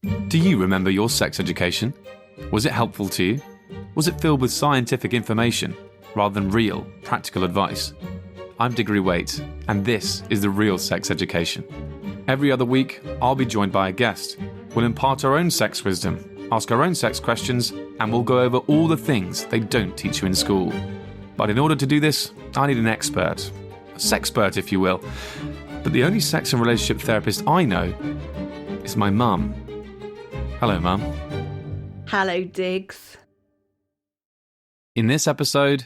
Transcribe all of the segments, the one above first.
Do you remember your sex education? Was it helpful to you? Was it filled with scientific information rather than real, practical advice? I'm Diggory Waite, and this is The Real Sex Education. Every other week, I'll be joined by a guest. We'll impart our own sex wisdom, ask our own sex questions, and we'll go over all the things they don't teach you in school. But in order to do this, I need an expert. A sexpert, if you will. But the only sex and relationship therapist I know is my mum. Hello, Mum. Hello, Diggs. In this episode,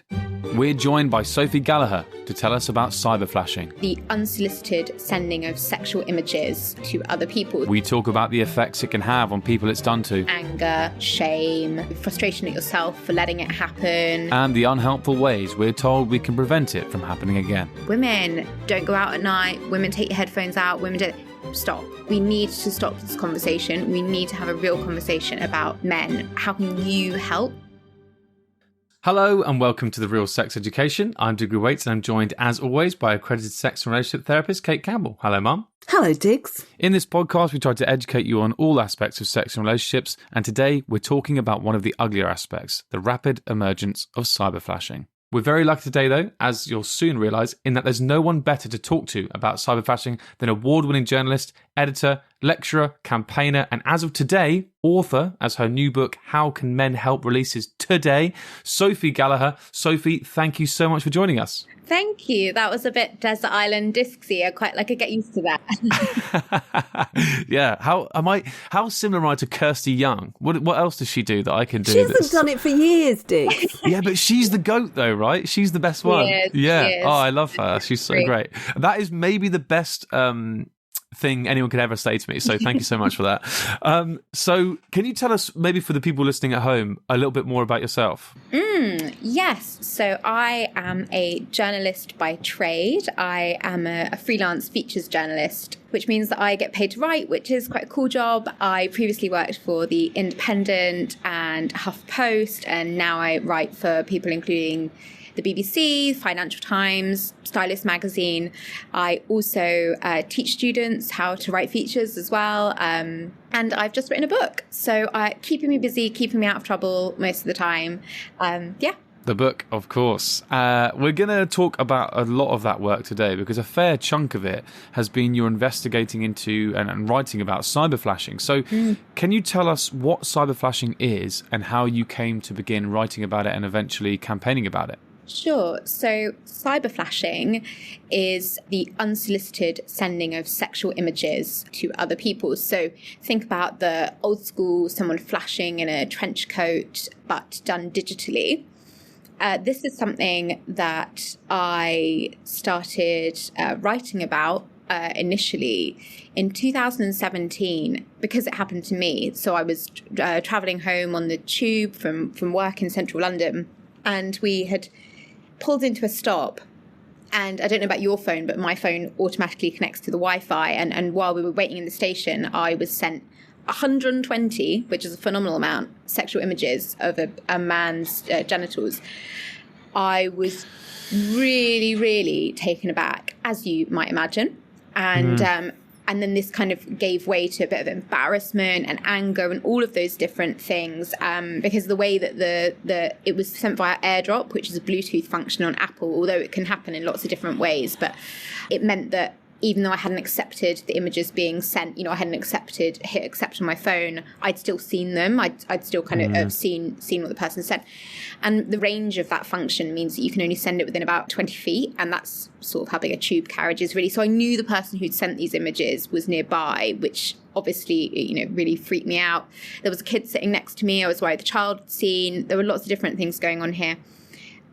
we're joined by Sophie Gallagher to tell us about cyberflashing. The unsolicited sending of sexual images to other people. We talk about the effects it can have on people it's done to. Anger, shame, frustration at yourself for letting it happen. And the unhelpful ways we're told we can prevent it from happening again. Women, don't go out at night. Women, take your headphones out. Women, don't... Stop. We need to stop this conversation. We need to have a real conversation about men. How can you help? Hello and welcome to The Real Sex Education. I'm Diggory Waite and I'm joined as always by accredited sex and relationship therapist Cate Campbell. Hello, Mum. Hello, Diggs. In this podcast, we try to educate you on all aspects of sex and relationships, and today we're talking about one of the uglier aspects, the rapid emergence of cyberflashing. We're very lucky today, though, as you'll soon realise, in that there's no one better to talk to about cyberflashing than award-winning journalist, editor, lecturer, campaigner, and as of today, author, as her new book, How Can Men Help, releases today, Sophie Gallagher. Sophie, thank you so much for joining us. Thank you. That was a bit Desert Island Discsy. I quite like to get used to that. Yeah. How similar am I to Kirsty Young? What else does she do that I can do? She hasn't done it for years, Diggs. Yeah, but she's the GOAT though, right? She's the best one. She is. Oh, I love her. She's so great. That is maybe the best thing anyone could ever say to me. So thank you so much for that. So can you tell us, maybe for the people listening at home, a little bit more about yourself? Yes. So I am a journalist by trade. I am a freelance features journalist, which means that I get paid to write, which is quite a cool job. I previously worked for The Independent and HuffPost, and now I write for people including the BBC, Financial Times, Stylist magazine. I also teach students how to write features as well. And I've just written a book. So keeping me busy, keeping me out of trouble most of the time. The book, of course. We're going to talk about a lot of that work today because a fair chunk of it has been you investigating into and writing about cyberflashing. So can you tell us what cyberflashing is and how you came to begin writing about it and eventually campaigning about it? Sure. So cyberflashing is the unsolicited sending of sexual images to other people. So think about the old school, someone flashing in a trench coat, but done digitally. This is something that I started writing about initially in 2017 because it happened to me. So I was travelling home on the tube from work in central London, and we had pulled into a stop, and I don't know about your phone, but my phone automatically connects to the Wi-Fi, and while we were waiting in the station, I was sent 120, which is a phenomenal amount, sexual images of a man's genitals. I was really, really taken aback, as you might imagine, and then this kind of gave way to a bit of embarrassment and anger and all of those different things, because the way that it was sent via AirDrop, which is a Bluetooth function on Apple, although it can happen in lots of different ways, but it meant that even though I hadn't accepted the images being sent, I hadn't hit accept on my phone, I'd still seen them. I'd still kind of have seen what the person sent. And the range of that function means that you can only send it within about 20 feet. And that's sort of how big a tube carriage is, really. So I knew the person who'd sent these images was nearby, which obviously, really freaked me out. There was a kid sitting next to me. I was worried the child had seen. There were lots of different things going on here.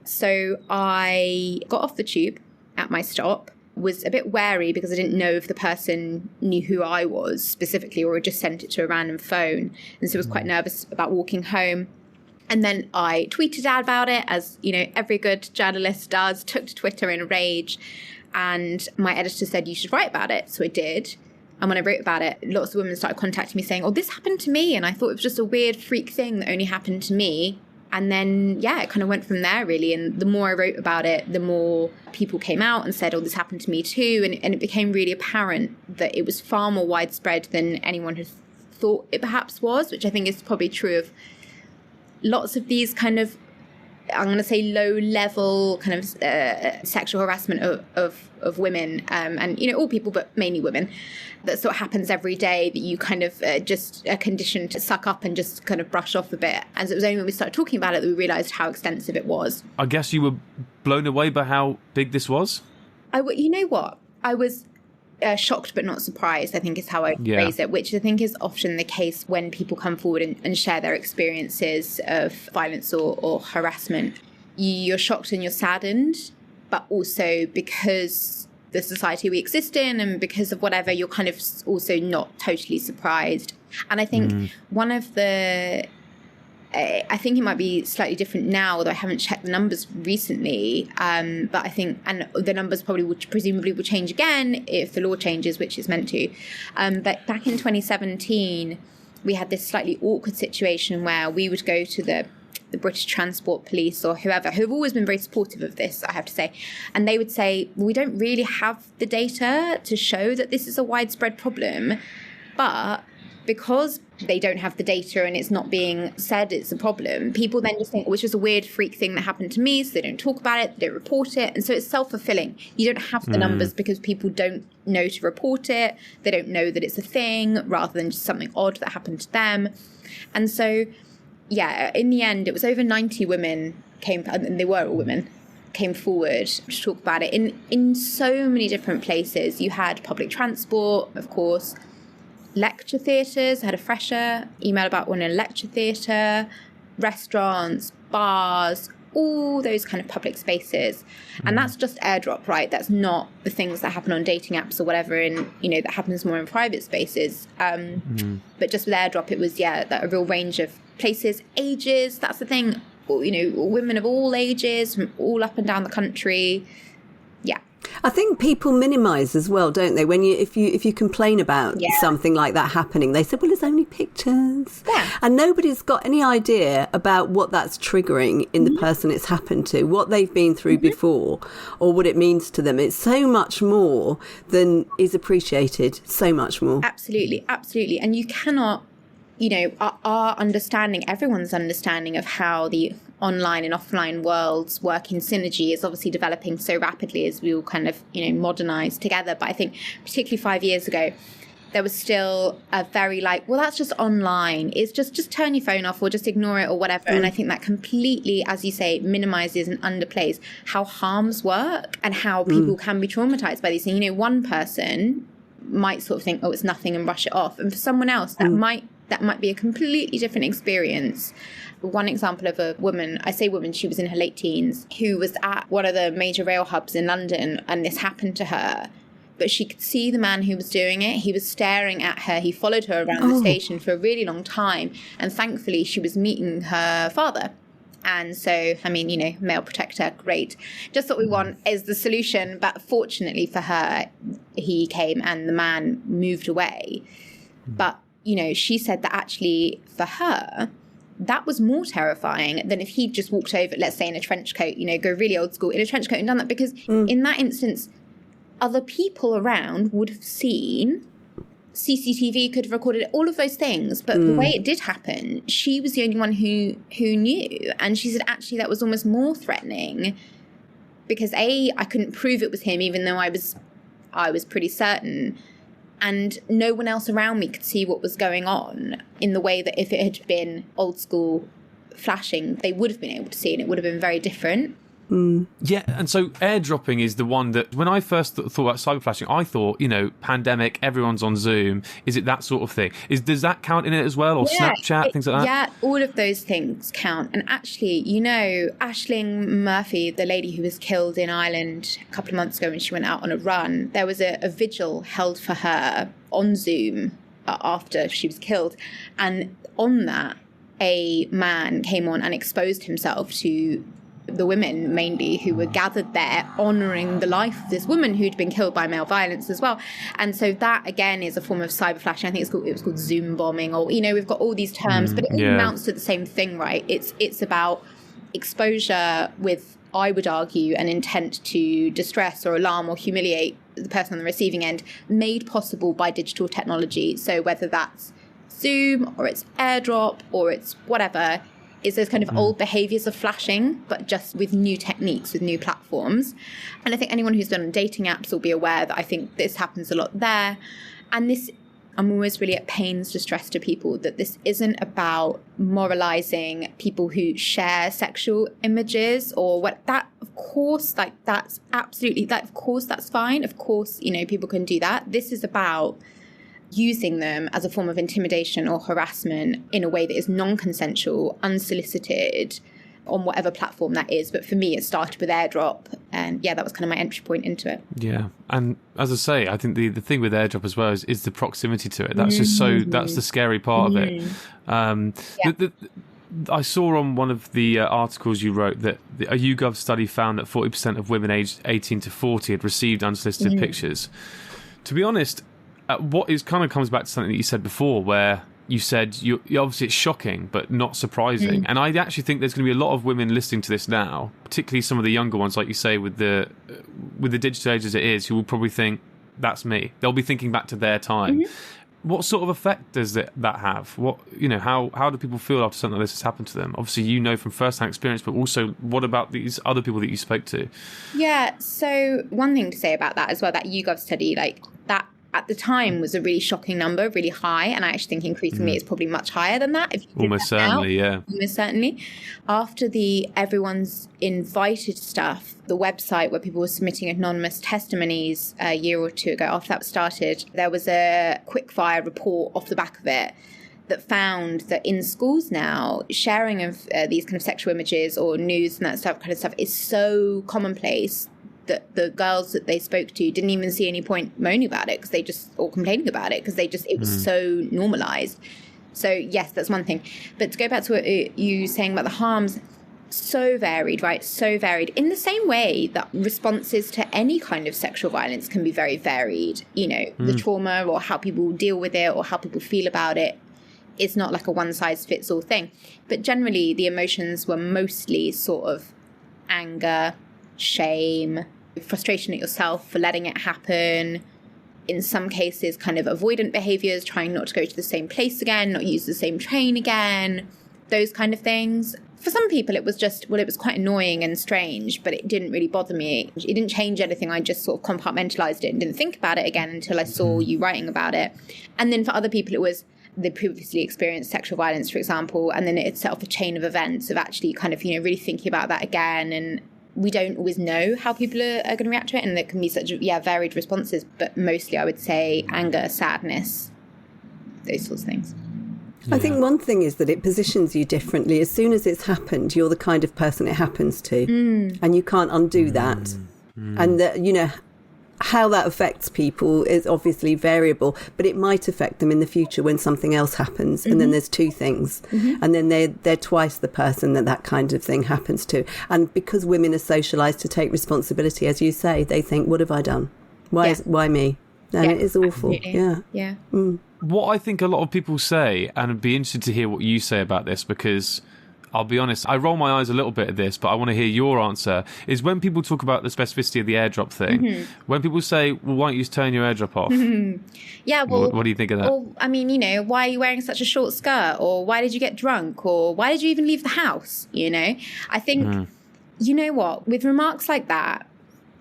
So I got off the tube at my stop, was a bit wary because I didn't know if the person knew who I was specifically or had just sent it to a random phone. And so I was quite nervous about walking home. And then I tweeted out about it, as every good journalist does, took to Twitter in a rage. And my editor said, you should write about it. So I did. And when I wrote about it, lots of women started contacting me saying, oh, this happened to me. And I thought it was just a weird freak thing that only happened to me. And then, it kind of went from there, really. And the more I wrote about it, the more people came out and said, oh, this happened to me too. And it became really apparent that it was far more widespread than anyone had thought it perhaps was, which I think is probably true of lots of these kind of, I'm going to say, low-level kind of sexual harassment of women, and, you know, all people, but mainly women, that sort of happens every day, that you kind of just are conditioned to suck up and just kind of brush off a bit. And it was only when we started talking about it that we realised how extensive it was. I guess you were blown away by how big this was? You know what? I was shocked but not surprised, I think is how I phrase it, which I think is often the case when people come forward and share their experiences of violence or harassment. You're shocked and you're saddened, but also because the society we exist in and because of whatever, you're kind of also not totally surprised. And I think one of the... I think it might be slightly different now, although I haven't checked the numbers recently. But I think, and the numbers presumably will change again if the law changes, which it's meant to. But back in 2017, we had this slightly awkward situation where we would go to the British Transport Police or whoever, who have always been very supportive of this, I have to say. And they would say, well, we don't really have the data to show that this is a widespread problem, but because they don't have the data and it's not being said it's a problem, people then just think, oh, it's just a weird freak thing that happened to me, so they don't talk about it, they don't report it. And so it's self-fulfilling. You don't have the numbers because people don't know to report it. They don't know that it's a thing rather than just something odd that happened to them. And so, yeah, in the end, it was over 90 women came, and they were all women, came forward to talk about it in so many different places. You had public transport, of course, lecture theatres. I had a fresher email about one in a lecture theatre, restaurants, bars, all those kind of public spaces. And that's just airdrop, right? That's not the things that happen on dating apps or whatever, and, you know, that happens more in private spaces. But just with airdrop, it was, a real range of places, ages. That's the thing, you know, women of all ages from all up and down the country. Yeah. I think people minimise as well, don't they? When if you complain about something like that happening, they say, well, it's only pictures. Yeah. And nobody's got any idea about what that's triggering in the person it's happened to, what they've been through before, or what it means to them. It's so much more than is appreciated, so much more. Absolutely, absolutely. And you cannot, you know, our understanding, everyone's understanding of how the online and offline worlds work in synergy is obviously developing so rapidly as we all kind of, you know, modernize together. But I think particularly 5 years ago, there was still a very well, that's just online. It's just turn your phone off or just ignore it or whatever. And I think that completely, as you say, minimizes and underplays how harms work and how people can be traumatized by these things. You know, one person might sort of think, oh, it's nothing and brush it off. And for someone else, that might be a completely different experience. One example of a woman, I say woman, she was in her late teens, who was at one of the major rail hubs in London, and this happened to her. But she could see the man who was doing it. He was staring at her. He followed her around the station for a really long time. And thankfully, she was meeting her father. And so, I mean, you know, male protector, great. Just what we want is the solution. But fortunately for her, he came and the man moved away. But, you know, she said that actually for her, that was more terrifying than if he'd just walked over, let's say in a trench coat, you know, go really old school, in a trench coat and done that. Because in that instance, other people around would have seen, CCTV could have recorded it, all of those things. But the way it did happen, she was the only one who knew. And she said, actually, that was almost more threatening because I couldn't prove it was him, even though I was pretty certain. And no one else around me could see what was going on in the way that if it had been old school flashing, they would have been able to see, and it would have been very different. Yeah, and so airdropping is the one that, when I first thought about cyber flashing, I thought, you know, pandemic, everyone's on Zoom. Is it that sort of thing? Does that count in it as well, or Snapchat, things like that? Yeah, all of those things count. And actually, you know, Aisling Murphy, the lady who was killed in Ireland a couple of months ago when she went out on a run, there was a vigil held for her on Zoom after she was killed. And on that, a man came on and exposed himself to the women mainly who were gathered there honouring the life of this woman who'd been killed by male violence as well. And so that again is a form of cyber flashing. I think it was called Zoom bombing, or, you know, we've got all these terms, but it all amounts to the same thing, right? It's about exposure with, I would argue, an intent to distress or alarm or humiliate the person on the receiving end, made possible by digital technology. So whether that's Zoom or it's AirDrop or it's whatever, is those kind of old behaviors of flashing, but just with new techniques, with new platforms. And I think anyone who's done dating apps will be aware that I think this happens a lot there. And this, I'm always really at pains to stress to people that this isn't about moralizing people who share sexual images or what that, of course, like that's absolutely, that of course that's fine. Of course, you know, people can do that. This is about using them as a form of intimidation or harassment in a way that is non-consensual, unsolicited, on whatever platform that is. But for me, it started with AirDrop, and yeah, that was kind of my entry point into it. Yeah, and as I say, I think the thing with AirDrop as well is the proximity to it. That's just so, that's the scary part of it. I saw on one of the articles you wrote that a YouGov study found that 40% of women aged 18 to 40 had received unsolicited pictures. To be honest, what is kind of comes back to something that you said before, where you said you obviously it's shocking but not surprising. And I actually think there's going to be a lot of women listening to this now, particularly some of the younger ones, like you say, with the digital age as it is, who will probably think, that's me. They'll be thinking back to their time. What sort of effect does that have? What, you know, how do people feel after something like this has happened to them? Obviously, you know from first-hand experience, but also what about these other people that you spoke to? Yeah, so one thing to say about that as well, that YouGov study, like that at the time was a really shocking number, really high. And I actually think increasingly it's probably much higher than that. If you Almost certainly, yeah. Almost certainly. After the Everyone's Invited stuff, the website where people were submitting anonymous testimonies a year or two ago, after that started, there was a quickfire report off the back of it that found that in schools now, sharing of these kind of sexual images or news and that stuff, kind of stuff is so commonplace that the girls that they spoke to didn't even see any point moaning about it or complaining about it, because it was so normalized. So yes, that's one thing. But to go back to what you saying about the harms, so varied, right? So varied. In the same way that responses to any kind of sexual violence can be very varied, you know, the trauma or how people deal with it or how people feel about it. It's not like a one-size-fits-all thing. But generally, the emotions were mostly sort of anger, shame, frustration at yourself for letting it happen. In some cases, kind of avoidant behaviors, trying not to go to the same place again, not use the same train again, those kind of things. For some people, it was just, well, it was quite annoying and strange, but it didn't really bother me. It didn't change anything. I just sort of compartmentalized it and didn't think about it again until I saw you writing about it. And then for other people, it was they previously experienced sexual violence, for example, and then it set off a chain of events of actually kind of, you know, really thinking about that again. And we don't always know how people are going to react to it, and there can be such varied responses, but mostly I would say anger, sadness, those sorts of things. I think one thing is that it positions you differently. As soon as it's happened, you're the kind of person it happens to, and you can't undo that. And you know, how that affects people is obviously variable, but it might affect them in the future when something else happens. And then there's two things. And then they're twice the person that kind of thing happens to. And because women are socialised to take responsibility, as you say, they think, what have I done? Why me? And it is awful. Absolutely. Yeah. What I think a lot of people say, and I'd be interested to hear what you say about this, because I'll be honest, I roll my eyes a little bit at this, but I want to hear your answer, is when people talk about the specificity of the AirDrop thing, when people say, well, why don't you just turn your AirDrop off? Yeah, well... What do you think of that? Well, I mean, you know, why are you wearing such a short skirt? Or why did you get drunk? Or why did you even leave the house? You know? I think, you know what, with remarks like that,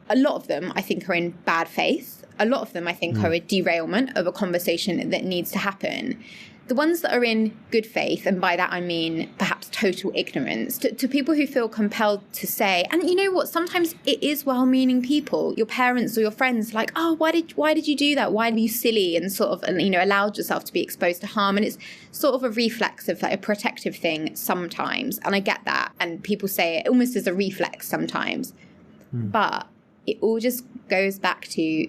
a lot of them, I think, are in bad faith. A lot of them, I think, are a derailment of a conversation that needs to happen. The ones that are in good faith, and by that I mean perhaps total ignorance, to people who feel compelled to say, and you know what, sometimes it is well-meaning people, your parents or your friends, like, oh, why did you do that? Why were you silly? And sort of, you know, allowed yourself to be exposed to harm. And it's sort of a reflex of like a protective thing sometimes. And I get that. And people say it almost as a reflex sometimes. But it all just goes back to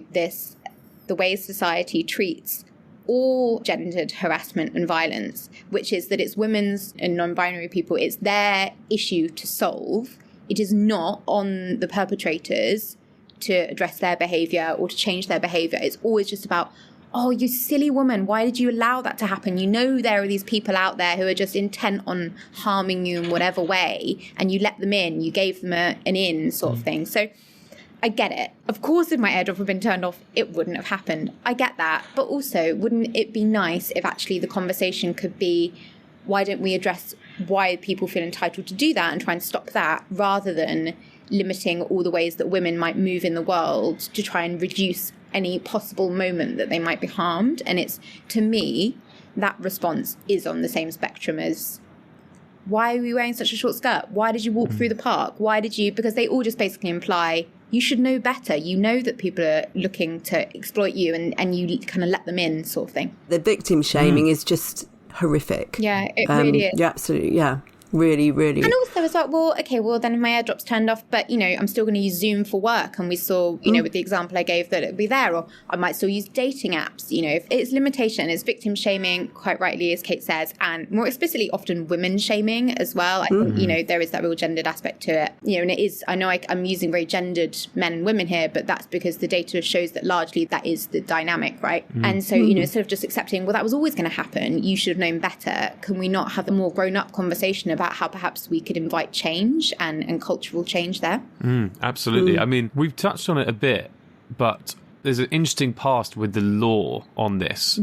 the way society treats all gendered harassment and violence, which is that it's women's and non-binary people, it's their issue to solve. It is not on the perpetrators to address their behaviour or to change their behaviour. It's always just about, oh, you silly woman, why did you allow that to happen? You know there are these people out there who are just intent on harming you in whatever way, and you let them in, you gave them an in sort of thing. So I get it. Of course, if my airdrop had been turned off, it wouldn't have happened. I get that. But also, wouldn't it be nice if actually the conversation could be, why don't we address why people feel entitled to do that and try and stop that, rather than limiting all the ways that women might move in the world to try and reduce any possible moment that they might be harmed. And it's, to me, that response is on the same spectrum as, why are you wearing such a short skirt? Why did you walk through the park? Why did you... Because they all just basically imply you should know better. You know that people are looking to exploit you, and you kind of let them in, sort of thing. The victim shaming is just horrific. Yeah, it really is. Yeah, absolutely. Yeah. Really, really. And also it's like, well, okay, well then if my airdrop's turned off, but, you know, I'm still going to use Zoom for work. And we saw, you know, with the example I gave, that it'd be there. Or I might still use dating apps. You know, if it's limitation, it's victim shaming, quite rightly, as Cate says, and more explicitly often women shaming as well. I think, you know, there is that real gendered aspect to it. You know, and it is, I know I'm using very gendered men and women here, but that's because the data shows that largely that is the dynamic, right? And so, you know, instead of just accepting, well, that was always going to happen, you should have known better, can we not have a more grown-up conversation about how perhaps we could invite change and cultural change there? Absolutely. I mean, we've touched on it a bit, but there's an interesting past with the law on this,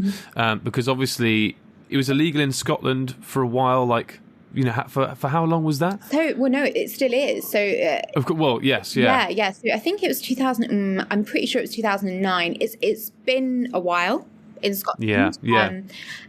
because obviously it was illegal in Scotland for a while, like, you know, for how long was that? So, well, no, it still is. So, well, yes, yeah. Yeah. So I think it was 2000. I'm pretty sure it was 2009. It's been a while in Scotland. Yeah.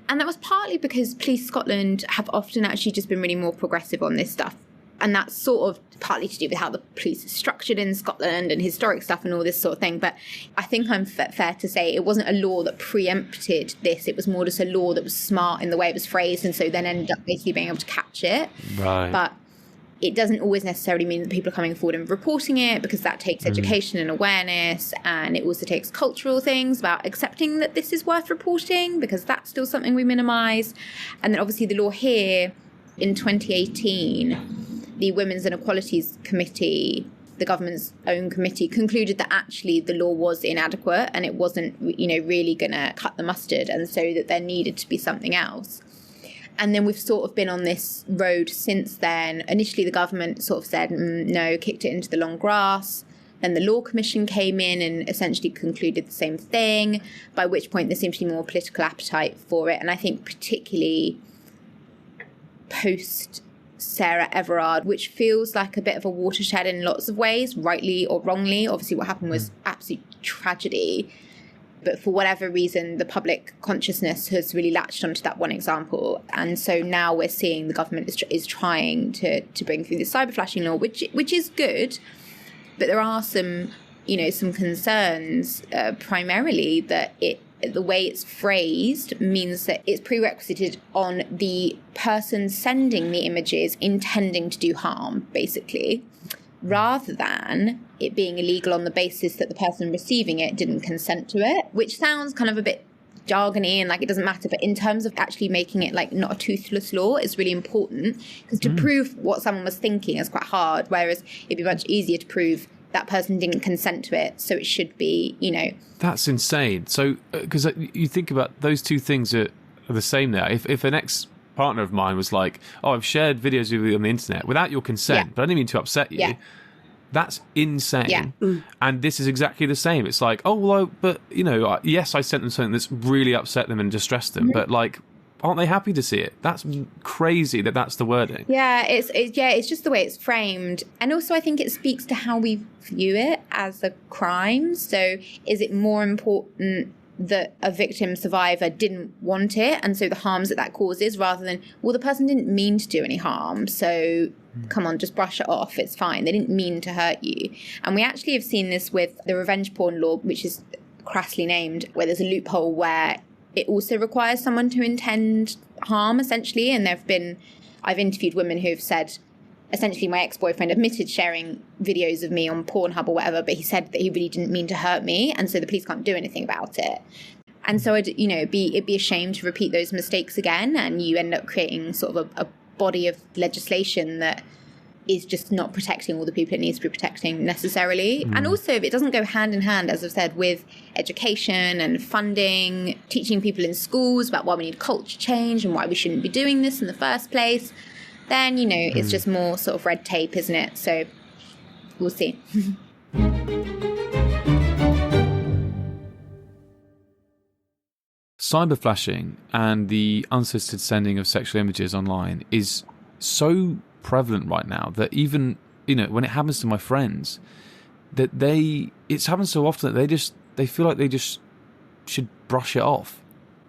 And that was partly because Police Scotland have often actually just been really more progressive on this stuff. And that's sort of partly to do with how the police is structured in Scotland and historic stuff and all this sort of thing. But I think I'm fair to say it wasn't a law that preempted this. It was more just a law that was smart in the way it was phrased, and so then ended up basically being able to catch it. Right. But it doesn't always necessarily mean that people are coming forward and reporting it, because that takes education and awareness, and it also takes cultural things about accepting that this is worth reporting, because that's still something we minimise. And then obviously the law here in 2018, the Women's Inequalities Committee, the government's own committee, concluded that actually the law was inadequate and it wasn't, you know, really going to cut the mustard, and so that there needed to be something else. And then we've sort of been on this road since then. Initially, the government sort of said, no, kicked it into the long grass. Then the Law Commission came in and essentially concluded the same thing, by which point there seems to be more political appetite for it. And I think particularly post Sarah Everard, which feels like a bit of a watershed in lots of ways, rightly or wrongly. Obviously, what happened was absolute tragedy. But for whatever reason, the public consciousness has really latched onto that one example. And so now we're seeing the government is trying to bring through the cyber flashing law, which is good. But there are some, you know, some concerns, primarily that the way it's phrased means that it's prerequisited on the person sending the images intending to do harm, basically, rather than it being illegal on the basis that the person receiving it didn't consent to it, which sounds kind of a bit jargony and like it doesn't matter. But in terms of actually making it like not a toothless law, it's really important, because to prove what someone was thinking is quite hard, whereas it'd be much easier to prove that person didn't consent to it. So it should be, you know. That's insane. So, because you think about those two things are the same there. If an ex-partner of mine was like, oh, I've shared videos with you on the internet without your consent, but I didn't mean to upset you. That's insane. And this is exactly the same. It's like, oh, well, but, you know, yes, I sent them something that's really upset them and distressed them, but like, aren't they happy to see it? That's crazy that's the wording. Yeah, it's just the way it's framed. And also I think it speaks to how we view it as a crime. So is it more important that a victim survivor didn't want it, and so the harms that causes, rather than, well, the person didn't mean to do any harm, so come on, just brush it off, it's fine, they didn't mean to hurt you. And we actually have seen this with the revenge porn law, which is crassly named, where there's a loophole where it also requires someone to intend harm, essentially. And I've interviewed women who've said, essentially, my ex-boyfriend admitted sharing videos of me on Pornhub or whatever, but he said that he really didn't mean to hurt me, and so the police can't do anything about it. And so, it'd be a shame to repeat those mistakes again, and you end up creating sort of a body of legislation that is just not protecting all the people it needs to be protecting necessarily. And also, if it doesn't go hand in hand, as I've said, with education and funding, teaching people in schools about why we need culture change and why we shouldn't be doing this in the first place, then, you know, it's just more sort of red tape, isn't it? So we'll see. Cyberflashing and the unsolicited sending of sexual images online is so prevalent right now that even, when it happens to my friends, that it's happened so often that they feel like they just should brush it off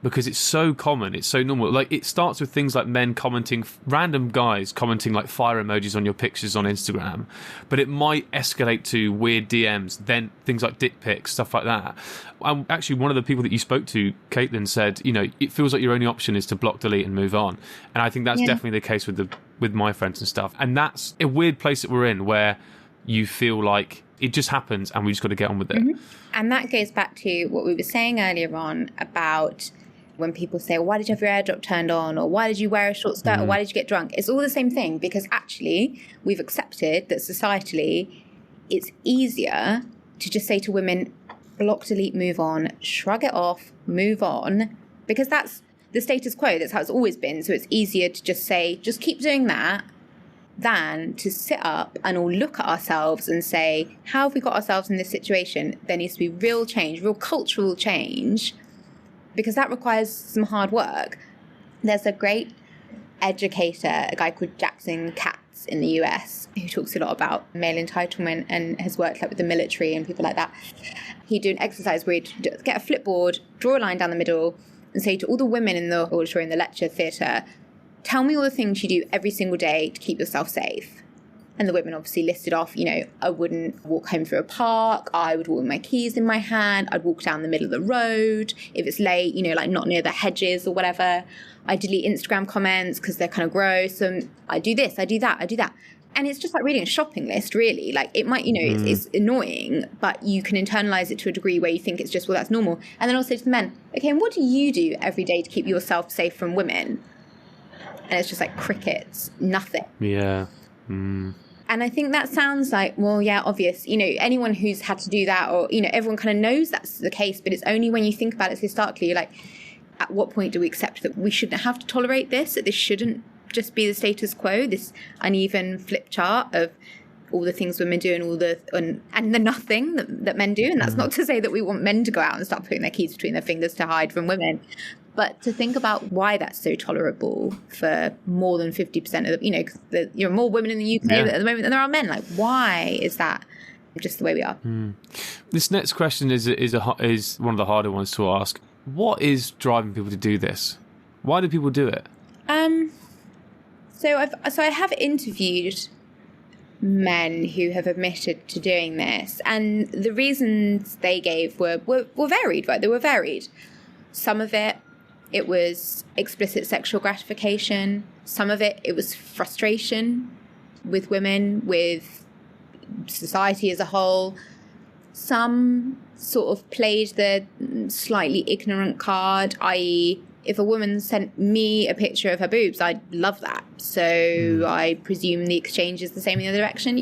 because it's so common, it's so normal. Like, it starts with things like men commenting, random guys commenting like fire emojis on your pictures on Instagram, but it might escalate to weird DMs, then things like dick pics, stuff like that. Actually, one of the people that you spoke to, Caitlin, said, it feels like your only option is to block, delete, and move on. And I think that's definitely the case with my friends and stuff. And that's a weird place that we're in, where you feel like it just happens and we just got to get on with it. Mm-hmm. And that goes back to what we were saying earlier on about when people say, why did you have your airdrop turned on? Or why did you wear a short skirt? Or why did you get drunk? It's all the same thing, because actually we've accepted that societally it's easier to just say to women, block, delete, move on, shrug it off, move on, because that's the status quo. That's how it's always been. So it's easier to just say, just keep doing that, than to sit up and all look at ourselves and say, how have we got ourselves in this situation? There needs to be real change, real cultural change, because that requires some hard work. There's a great educator, a guy called Jackson Katz in the US, who talks a lot about male entitlement and has worked with the military and people like that. He'd do an exercise where he'd get a flipboard, draw a line down the middle, and say to all the women in the auditorium, the lecture theatre, tell me all the things you do every single day to keep yourself safe. And the women obviously listed off, I wouldn't walk home through a park, I would walk with my keys in my hand, I'd walk down the middle of the road, if it's late, like not near the hedges or whatever. I delete Instagram comments because they're kind of gross, and I do this, I do that. And it's just like reading a shopping list, really. Like, it might, it's annoying, but you can internalize it to a degree where you think it's just, well, that's normal. And then I'll say to the men, okay, and what do you do every day to keep yourself safe from women? And it's just like crickets, nothing. Yeah. And I think that sounds like, well, yeah, obvious. Anyone who's had to do that, or, everyone kind of knows that's the case, but it's only when you think about it so starkly, you're like, at what point do we accept that we shouldn't have to tolerate this, that this shouldn't just be the status quo, this uneven flip chart of all the things women do and the nothing that men do. And that's not to say that we want men to go out and start putting their keys between their fingers to hide from women, but to think about why that's so tolerable for more than 50% of because you're more women in the UK at the moment than there are men. Like, why is that just the way we are? This next question is one of the harder ones to ask. What is driving people to do this? Why do people do it? So I have interviewed men who have admitted to doing this, and the reasons they gave were varied, right? They were varied. Some of it was explicit sexual gratification. Some of it was frustration with women, with society as a whole. Some sort of played the slightly ignorant card, i.e., if a woman sent me a picture of her boobs, I'd love that. So I presume the exchange is the same in the other direction,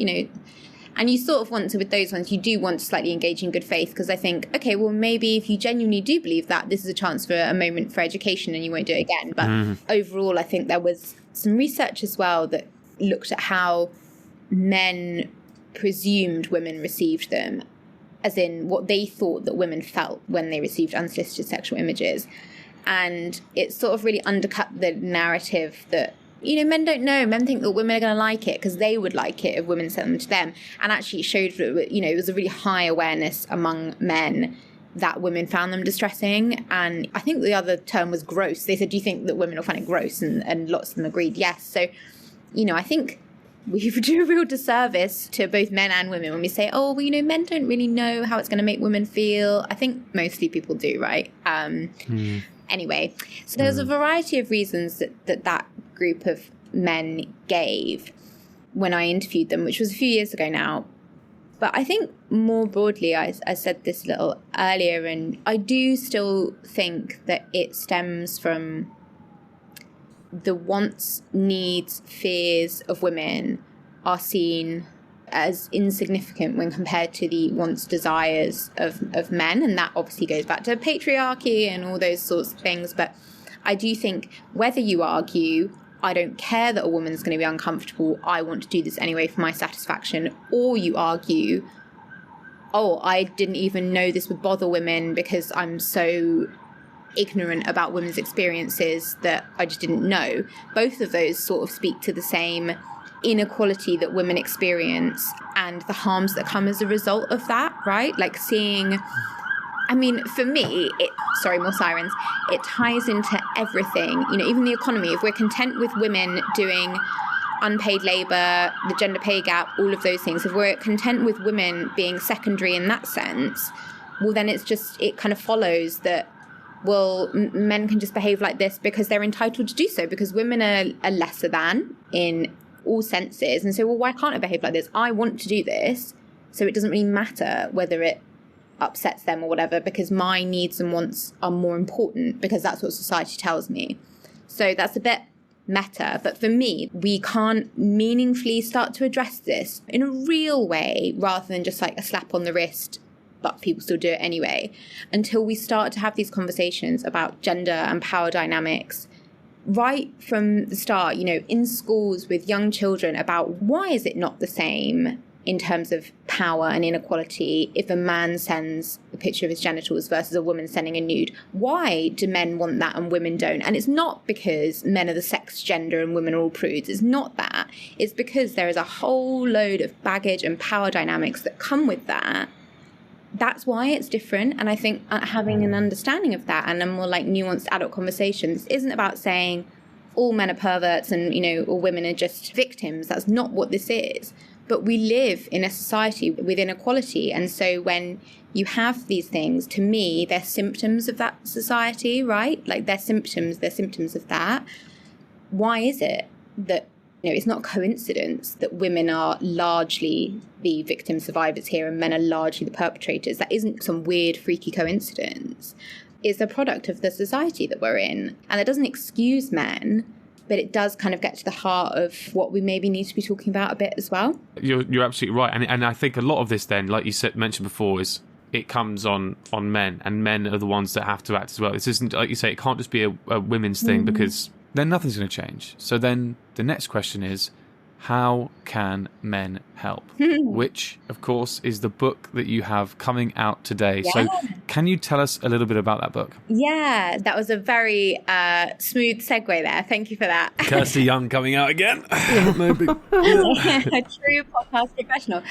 And you sort of want to, with those ones, you do want to slightly engage in good faith, because I think, okay, well, maybe if you genuinely do believe that, this is a chance for a moment for education and you won't do it again. But overall, I think there was some research as well that looked at how men presumed women received them, as in what they thought that women felt when they received unsolicited sexual images. And it sort of really undercut the narrative that, men don't know. Men think that women are going to like it because they would like it if women sent them to them. And actually it showed that, it was a really high awareness among men that women found them distressing. And I think the other term was gross. They said, do you think that women will find it gross? And lots of them agreed, yes. So, I think we do a real disservice to both men and women when we say, oh, well, men don't really know how it's going to make women feel. I think mostly people do, right? Anyway, so there's a variety of reasons that group of men gave when I interviewed them, which was a few years ago now. But I think more broadly, I said this a little earlier, and I do still think that it stems from the wants, needs, fears of women are seen as insignificant when compared to the wants, desires of men. And that obviously goes back to patriarchy and all those sorts of things. But I do think whether you argue, I don't care that a woman's going to be uncomfortable, I want to do this anyway for my satisfaction, or you argue, oh, I didn't even know this would bother women because I'm so ignorant about women's experiences that I just didn't know. Both of those sort of speak to the same inequality that women experience and the harms that come as a result of that, right? Like seeing, I mean, for me, more sirens, it ties into everything, you know, even the economy. If we're content with women doing unpaid labour, the gender pay gap, all of those things, if we're content with women being secondary in that sense, well, then it kind of follows that, well, men can just behave like this because they're entitled to do so, because women are lesser than in all senses. And so, well, why can't I behave like this? I want to do this. So it doesn't really matter whether it upsets them or whatever, because my needs and wants are more important, because that's what society tells me. So that's a bit meta. But for me, we can't meaningfully start to address this in a real way, rather than just like a slap on the wrist, but people still do it anyway, until we start to have these conversations about gender and power dynamics right from the start, you know, in schools with young children, about why is it not the same in terms of power and inequality if a man sends a picture of his genitals versus a woman sending a nude? Why do men want that and women don't? And it's not because men are the sex gender and women are all prudes. It's not that. It's because there is a whole load of baggage and power dynamics that come with that. That's why it's different. And I think having an understanding of that and a more like nuanced adult conversation, this isn't about saying all men are perverts and, you know, all women are just victims. That's not what this is. But we live in a society with inequality. And so when you have these things, to me, they're symptoms of that society, right? Like they're symptoms of that. Why is it that, you know, it's not coincidence that women are largely the victim survivors here and men are largely the perpetrators? That isn't some weird, freaky coincidence. It's a product of the society that we're in. And it doesn't excuse men, but it does kind of get to the heart of what we maybe need to be talking about a bit as well. You're absolutely right. And I think a lot of this then, like you mentioned before, is it comes on men, and men are the ones that have to act as well. This isn't, like you say, it can't just be a women's thing, because then nothing's going to change. So then the next question is, how can men help? Which, of course, is the book that you have coming out today. Yeah. So can you tell us a little bit about that book? Yeah, that was a very smooth segue there. Thank you for that. Kirsty Young coming out again. Maybe. A true podcast professional.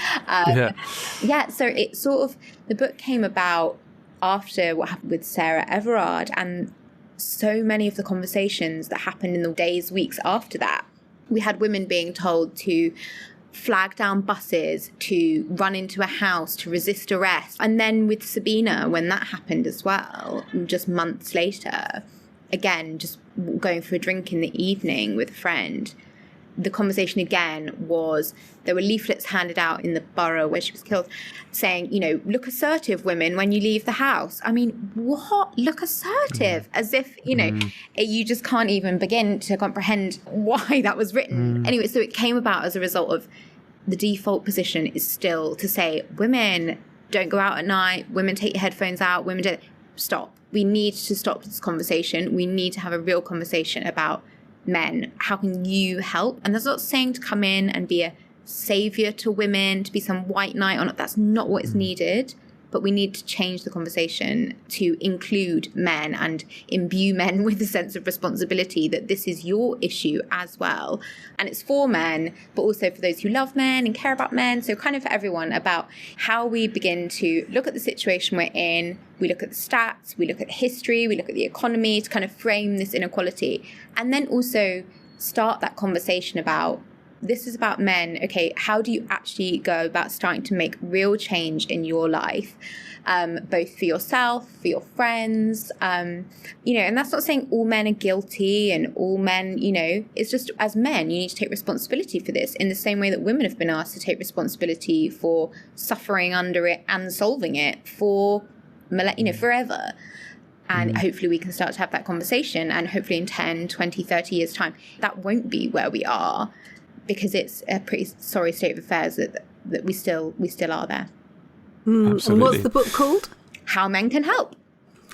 So it sort of, the book came about after what happened with Sarah Everard, and so many of the conversations that happened in the days, weeks after that. We had women being told to flag down buses, to run into a house, to resist arrest. And then with Sabina, when that happened as well, just months later, again, just going for a drink in the evening with a friend, the conversation again was, there were leaflets handed out in the borough where she was killed saying, you know, look assertive, women, when you leave the house. I mean, what? Look assertive? As if, you know, you just can't even begin to comprehend why that was written. Anyway, so it came about as a result of the default position is still to say, women, don't go out at night, women, take your headphones out, women, don't. Stop. We need to stop this conversation. We need to have a real conversation about men. How can you help? And that's not saying to come in and be a savior to women, to be some white knight or not. That's not what is needed. But we need to change the conversation to include men and imbue men with a sense of responsibility that this is your issue as well. And it's for men, but also for those who love men and care about men. So kind of for everyone, about how we begin to look at the situation we're in. We look at the stats, we look at history, we look at the economy to kind of frame this inequality. And then also start that conversation about, this is about men. Okay, how do you actually go about starting to make real change in your life, both for yourself, for your friends, you know, and that's not saying all men are guilty and all men, you know, it's just as men, you need to take responsibility for this in the same way that women have been asked to take responsibility for suffering under it and solving it for, you know, forever. And hopefully we can start to have that conversation, and hopefully in 10, 20, 30 years' time, that won't be where we are, because it's a pretty sorry state of affairs that we still are there. And what's the book called? How Men Can Help.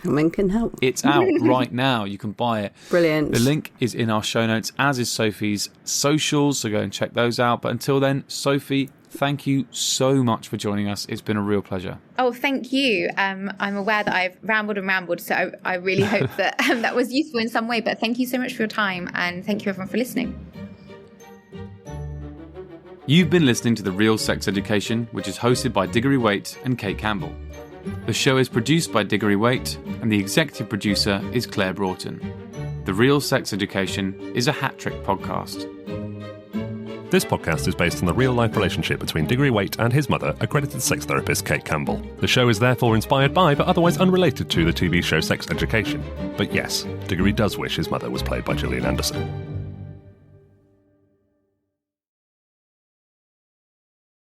How Men Can Help. It's out right now. You can buy it. Brilliant. The link is in our show notes, as is Sophie's socials, so go and check those out. But until then, Sophie, thank you so much for joining us. It's been a real pleasure. Oh, thank you. I'm aware that I've rambled, so I really hope that that was useful in some way. But thank you so much for your time, and thank you everyone for listening. You've been listening to The Real Sex Education, which is hosted by Diggory Waite and Kate Campbell. The show is produced by Diggory Waite, and the executive producer is Claire Broughton. The Real Sex Education is a hat-trick podcast. This podcast is based on the real-life relationship between Diggory Waite and his mother, accredited sex therapist Kate Campbell. The show is therefore inspired by, but otherwise unrelated to, the TV show Sex Education. But yes, Diggory does wish his mother was played by Gillian Anderson.